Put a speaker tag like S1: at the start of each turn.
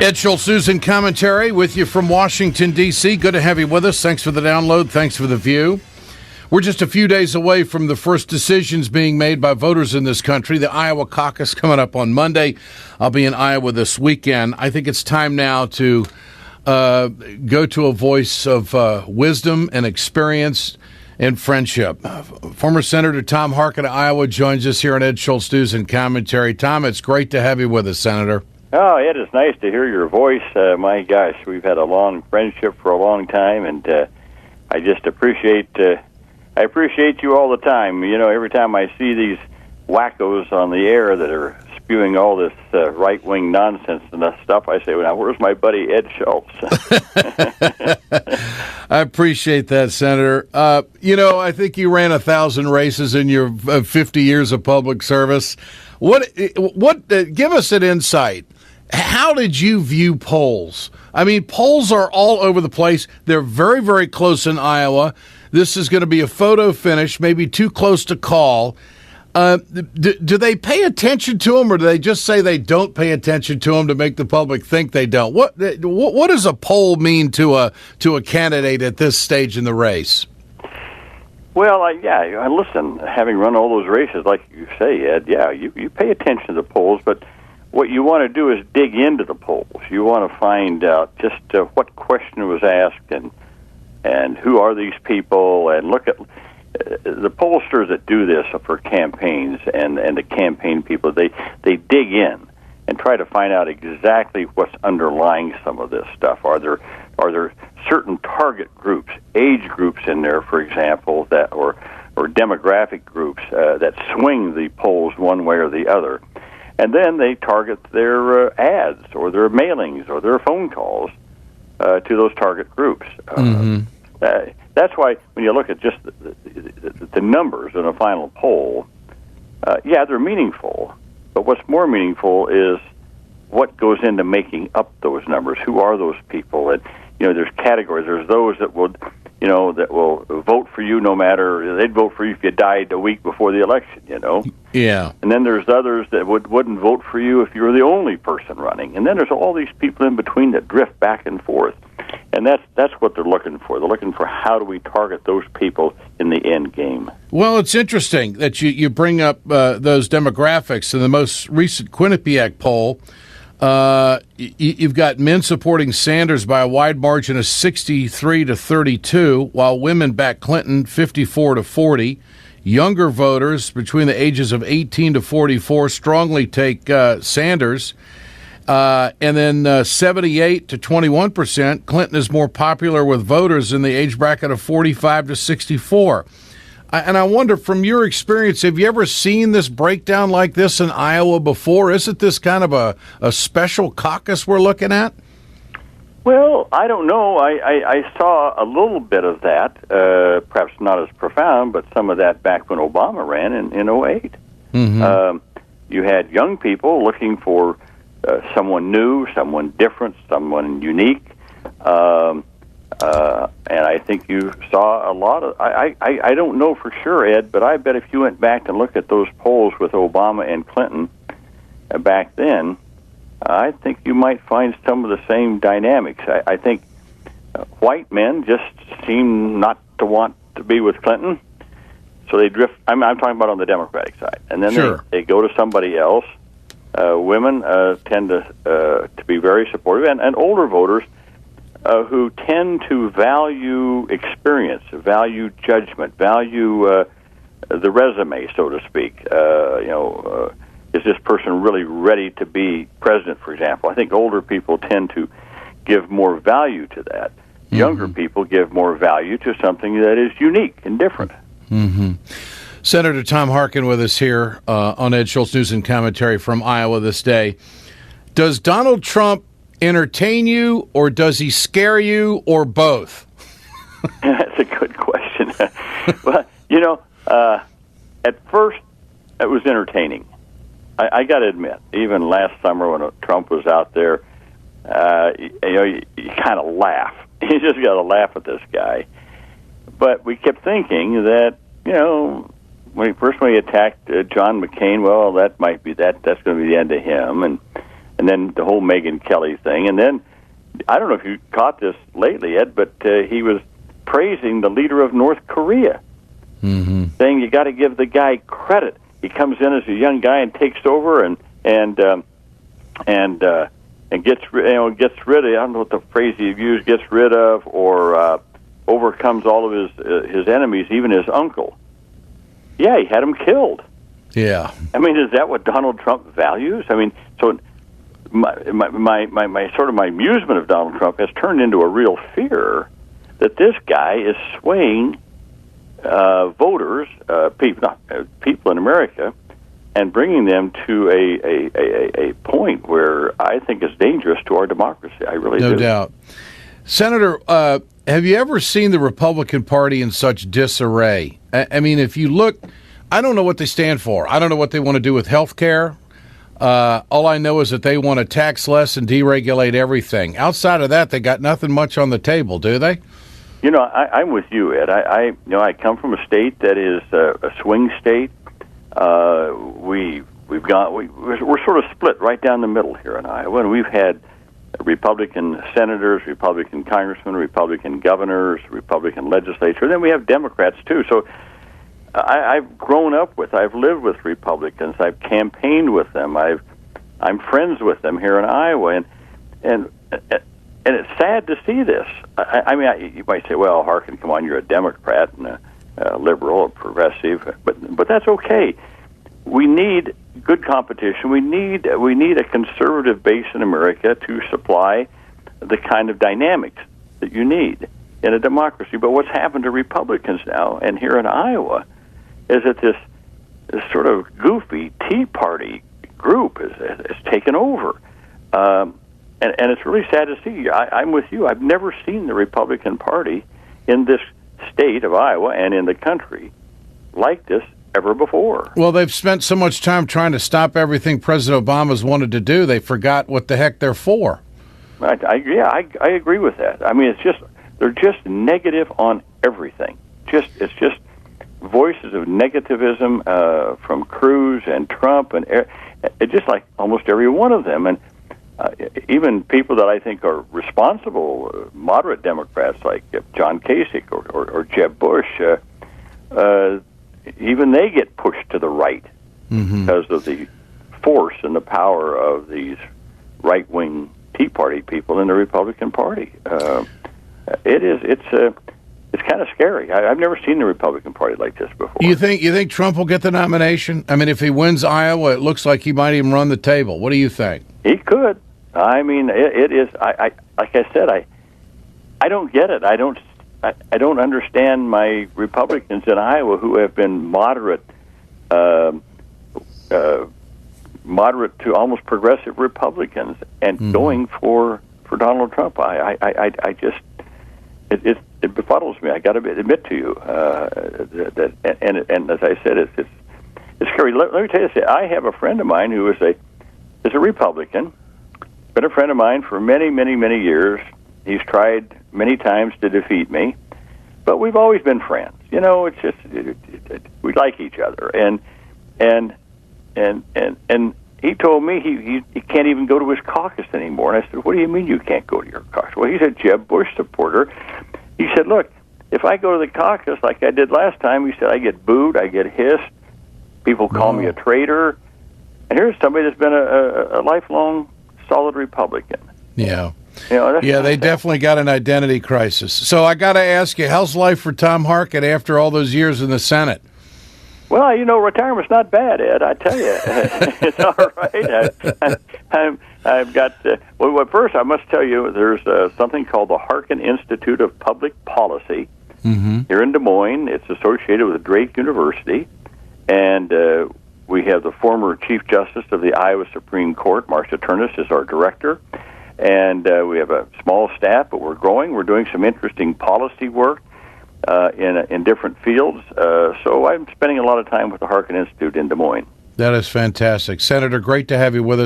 S1: Ed Schultz, News and Commentary with you from Washington, D.C. Good to have you with us. Thanks for the download. Thanks for the view. We're just a few days away from the first decisions being made by voters in this country. The Iowa caucus coming up on Monday. I'll be in Iowa this weekend. I think it's time now to go to a voice of wisdom and experience and friendship. Former Senator Tom Harkin of Iowa joins us here on Ed Schultz, News and Commentary. Tom, it's great to have you with us, Senator.
S2: Oh, Ed, it's nice to hear your voice. My gosh, we've had a long friendship for a long time, and I just appreciate you all the time. You know, every time I see these wackos on the air that are spewing all this right-wing nonsense and stuff, I say, well, now, where's my buddy Ed Schultz?
S1: I appreciate that, Senator. I think you ran 1,000 races in your 50 years of public service. What? Give us an insight. How did you view polls? I mean, polls are all over the place. They're very, very close in Iowa. This is going to be a photo finish, maybe too close to call. Do they pay attention to them, or do they just say they don't pay attention to them to make the public think they don't? What does a poll mean to a candidate at this stage in the race?
S2: Well, I listen, having run all those races, like you say, Ed, you pay attention to the polls, but what you want to do is dig into the polls. You want to find out just what question was asked and who are these people, and look at the pollsters that do this for campaigns and the campaign people. They dig in and try to find out exactly what's underlying some of this stuff. Are there certain target groups, age groups in there, for example, that or demographic groups that swing the polls one way or the other? And then they target their ads or their mailings or their phone calls to those target groups. That's why when you look at just the numbers in a final poll, they're meaningful. But what's more meaningful is what goes into making up those numbers. Who are those people? And there's categories. There's those that will vote for you no matter. They'd vote for you if you died a week before the election.
S1: Yeah.
S2: And then there's others that wouldn't vote for you if you were the only person running. And then there's all these people in between that drift back and forth. And that's what they're looking for. They're looking for how do we target those people in the end game.
S1: Well, it's interesting that you bring up those demographics. In the most recent Quinnipiac poll, you've got men supporting Sanders by a wide margin of 63 to 32, while women back Clinton 54 to 40. Younger voters between the ages of 18 to 44 strongly take Sanders. And then 78 to 21%, Clinton is more popular with voters in the age bracket of 45 to 64. And I wonder, from your experience, have you ever seen this breakdown like this in Iowa before? Isn't this kind of a special caucus we're looking at?
S2: Well, I don't know. I saw a little bit of that, perhaps not as profound, but some of that back when Obama ran in 08. Mm-hmm. You had young people looking for someone new, someone different, someone unique. And I think you saw a lot of... I don't know for sure, Ed, but I bet if you went back and looked at those polls with Obama and Clinton back then, I think you might find some of the same dynamics. I think white men just seem not to want to be with Clinton, so they drift... I'm talking about on the Democratic side. And then
S1: sure.
S2: they go to somebody else. Women tend to be very supportive, and older voters who tend to value experience, value judgment, value the resume, so to speak. Is this person really ready to be president, for example? I think older people tend to give more value to that. Mm-hmm. Younger people give more value to something that is unique and different.
S1: Mm-hmm. Senator Tom Harkin with us here on Ed Schultz News and Commentary from Iowa this day. Does Donald Trump entertain you, or does he scare you, or both?
S2: That's a good question. Well, at first it was entertaining. I got to admit, even last summer when Trump was out there, you kind of laugh. You just got to laugh at this guy. But we kept thinking that, when he attacked John McCain, well, that might be that's going to be the end of him. And and then the whole Megyn Kelly thing, and then I don't know if you caught this lately, Ed, but he was praising the leader of North Korea, saying you got to give the guy credit. He comes in as a young guy and takes over and gets rid of, I don't know what the phrase he used, gets rid of or overcomes all of his enemies, even his uncle. Yeah, he had him killed.
S1: Yeah.
S2: I mean, is that what Donald Trump values? I mean, so my sort of my amusement of Donald Trump has turned into a real fear that this guy is swaying voters, people in America, and bringing them to a point where I think is dangerous to our democracy. I really do.
S1: No doubt. Senator, have you ever seen the Republican Party in such disarray? I mean, if you look, I don't know what they stand for. I don't know what they want to do with health care. All I know is that they want to tax less and deregulate everything. Outside of that, they got nothing much on the table, do they?
S2: You know, I'm with you, Ed. I come from a state that is a swing state. We're sort of split right down the middle here in Iowa, and we've had Republican senators, Republican congressmen, Republican governors, Republican legislature. Then we have Democrats too. So I've grown up with, I've lived with Republicans. I've campaigned with them. I'm friends with them here in Iowa, and it's sad to see this. I mean, you might say, "Well, Harkin, come on, you're a Democrat and a liberal, a progressive," but that's okay. We need good competition. We need a conservative base in America to supply the kind of dynamics that you need in a democracy. But what's happened to Republicans now, and here in Iowa, is that this sort of goofy Tea Party group has taken over. And it's really sad to see. I'm with you. I've never seen the Republican Party in this state of Iowa and in the country like this ever before.
S1: Well, they've spent so much time trying to stop everything President Obama's wanted to do, they forgot what the heck they're for.
S2: I agree with that. I mean, they're just negative on everything. It's just voices of negativism from Cruz and Trump, and it's just like almost every one of them. And even people that I think are responsible, moderate Democrats like John Kasich or Jeb Bush, even they get pushed to the right because of the force and the power of these right-wing Tea Party people in the Republican Party. It's kind of scary. I've never seen the Republican Party like this before.
S1: You think Trump will get the nomination? I mean, if he wins Iowa, it looks like he might even run the table. What do you think?
S2: He could. I mean, it is. I like I said, I don't get it. I don't understand my Republicans in Iowa who have been moderate to almost progressive Republicans and going for Donald Trump. I just it befuddles me. I got to admit to you that, and as I said, it's scary. Let me tell you this. I have a friend of mine who is a Republican. Been a friend of mine for many, many, many years. He's tried many times to defeat me, but we've always been friends. You know, it's just we like each other, and he told me he can't even go to his caucus anymore. And I said, "What do you mean you can't go to your caucus?" Well, he's a Jeb Bush supporter. He said, "Look, if I go to the caucus like I did last time," he said, "I get booed, I get hissed, people call me a traitor, and here's somebody that's been a lifelong solid Republican."
S1: Yeah.
S2: You know,
S1: they definitely got an identity crisis. So I got to ask you, how's life for Tom Harkin after all those years in the Senate?
S2: Well, you know, retirement's not bad, Ed. I tell you, it's all right. I've got. Well, first, I must tell you, there's something called the Harkin Institute of Public Policy here in Des Moines. It's associated with Drake University, and we have the former Chief Justice of the Iowa Supreme Court, Marcia Turnus, is our director. And we have a small staff, but we're growing. We're doing some interesting policy work in different fields. So I'm spending a lot of time with the Harkin Institute in Des Moines.
S1: That is fantastic. Senator, great to have you with us.